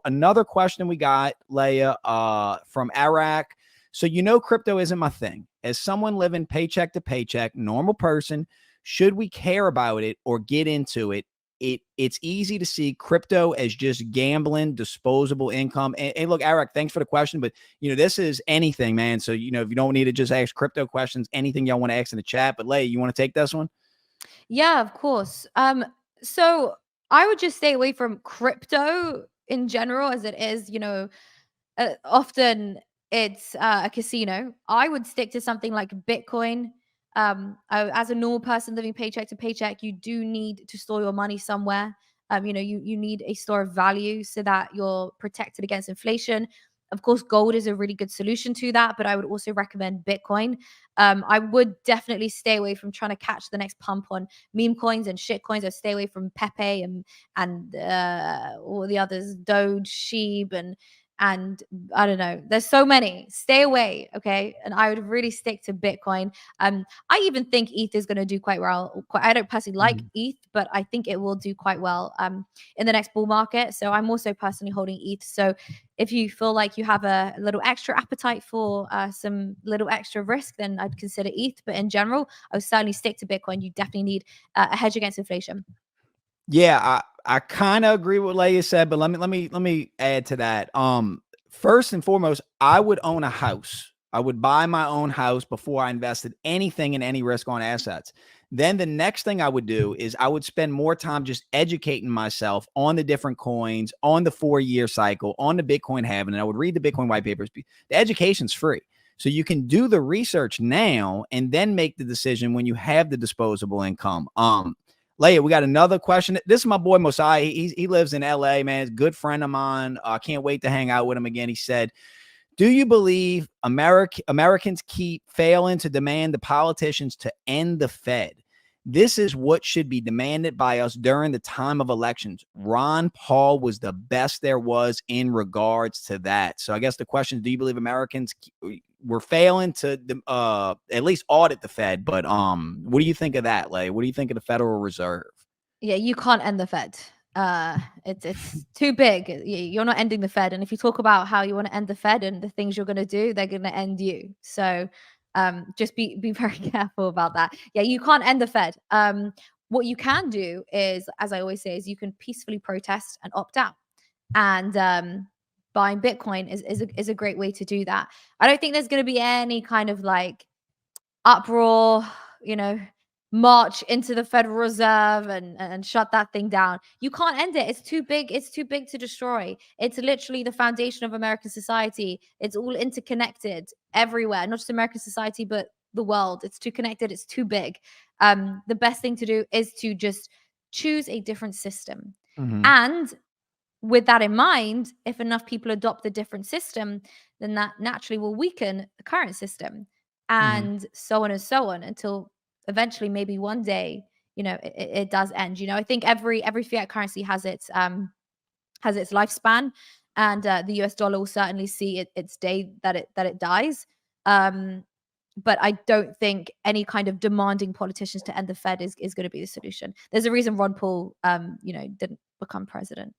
another question we got, Layah, from Iraq. So, crypto isn't my thing. As someone living paycheck to paycheck, normal person, should we care about it or get into it? It's easy to see crypto as just gambling, disposable income. And look, Eric, thanks for the question, but this is anything, man. So, if you don't need to just ask crypto questions, anything y'all want to ask in the chat, but Layah, you want to take this one? Yeah, of course. So I would just stay away from crypto in general, as it is, often it's a casino. I would stick to something like Bitcoin. As a normal person living paycheck to paycheck, you do need to store your money somewhere. You need a store of value so that you're protected against inflation. Of course, gold is a really good solution to that, but I would also recommend Bitcoin. I would definitely stay away from trying to catch the next pump on meme coins and shit coins. I'd stay away from Pepe and all the others, Doge, Sheeb, and I don't know. There's so many. Stay away, okay? And I would really stick to Bitcoin. I even think ETH is going to do quite well. I don't personally like ETH, but I think it will do quite well in the next bull market. So I'm also personally holding ETH. So if you feel like you have a little extra appetite for some little extra risk, then I'd consider ETH. But in general, I would certainly stick to Bitcoin. You definitely need a hedge against inflation. Yeah, I kind of agree with what Layah said, but let me add to that. First and foremost, I would own a house. I would buy my own house before I invested anything in any risk on assets. Then the next thing I would do is I would spend more time just educating myself on the different coins, on the 4-year cycle, on the Bitcoin halving, and I would read the Bitcoin white papers. The education's free. So you can do the research now and then make the decision when you have the disposable income. Layah, we got another question. This is my boy Mosiah. He lives in LA, man. He's a good friend of mine. I can't wait to hang out with him again. He said, do you believe Americans keep failing to demand the politicians to end the Fed? This is what should be demanded by us during the time of elections. Ron Paul was the best there was in regards to that. So I guess the question is, do you believe Americans were failing to at least audit the Fed? But what do you think of that, Layah? What do you think of the Federal Reserve? Yeah, you can't end the Fed. It's too big. You're not ending the Fed. And if you talk about how you want to end the Fed and the things you're going to do, they're going to end you. So just be very careful about that. Yeah, you can't end the Fed. What you can do is, as I always say, is you can peacefully protest and opt out. And buying Bitcoin is a great way to do that. I don't think there's going to be any kind of like uproar, march into the Federal Reserve and shut that thing down. You can't end it. It's too big. It's too big to destroy. It's literally the foundation of American society. It's all interconnected everywhere, not just American society, but the world. It's too connected. It's too big. The best thing to do is to just choose a different system. And with that in mind, if enough people adopt a different system, then that naturally will weaken the current system, and so on until eventually, maybe one day, it does end. I think every fiat currency has its lifespan, and the US dollar will certainly see its day that it dies. But I don't think any kind of demanding politicians to end the Fed is going to be the solution. There's a reason Ron Paul, didn't become president.